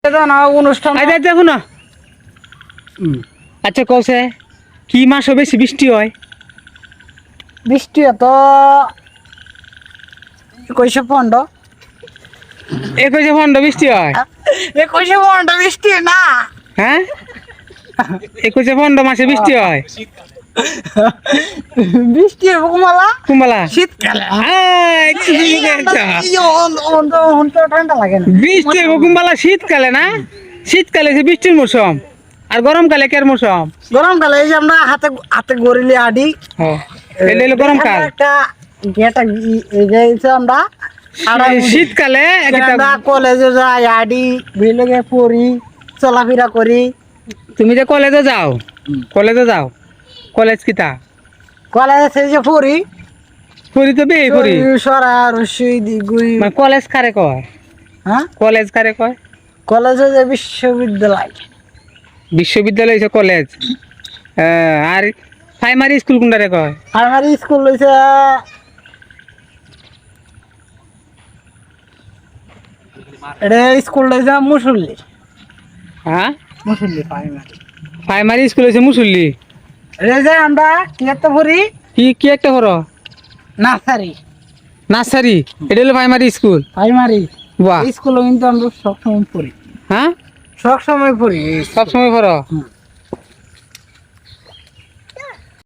অনুষ্ঠান দেখো না। আচ্ছা কৌছে কি মাস বেশি বৃষ্টি হয়? বৃষ্টি এত 21 21 বৃষ্টি হয়? 21 বৃষ্টি না, হ্যাঁ 21 মাসে বৃষ্টি হয়? বৃষ্টি কমলা কুম্বালা শীতকালে ঠান্ডা লাগে না। বৃষ্টি কুম্বালা শীতকালে না? শীতকালে যে বৃষ্টির মৌসুম, আর গরমকালে কের মৌসুম? গরমকালে এই যে আমরা হাতে হাতে গড়িলে আডি এটা হলো গরমকাল। একটা গেটা আমরা শীতকালে আমরা কলেজে যাই আডি বিলেগে পড়ি চলাফেরা করি। তুমি যে কলেজে যাও, কলেজ কিতা? কলেজে সেই যে পড়ি পড়ি তো বে পড়ি। সরা রসুই দিগুই মানে কলেজ কারে কয়? হ্যাঁ কলেজ কারে কয়? কলেজে যে বিশ্ববিদ্যালয়। বিশ্ববিদ্যালয় হইছে কলেজ। আর প্রাইমারি স্কুল কোনটারে কয়? প্রাইমারি স্কুল হইছে এটা স্কুল হইছে মুসল্লি। হ্যাঁ মুসল্লি প্রাইমারি। প্রাইমারি স্কুল হইছে মুসল্লি। এটা যে আমরা কি একটা পড়ি কি একটা করো? নার্সারি। নার্সারি, এটা হলো প্রাইমারি স্কুল। প্রাইমারি বাহ। স্কুলে কিন্তু আমরা সবসময় পড়ি। হ্যাঁ সবসময় পড়ি। সব সময় পড়ো?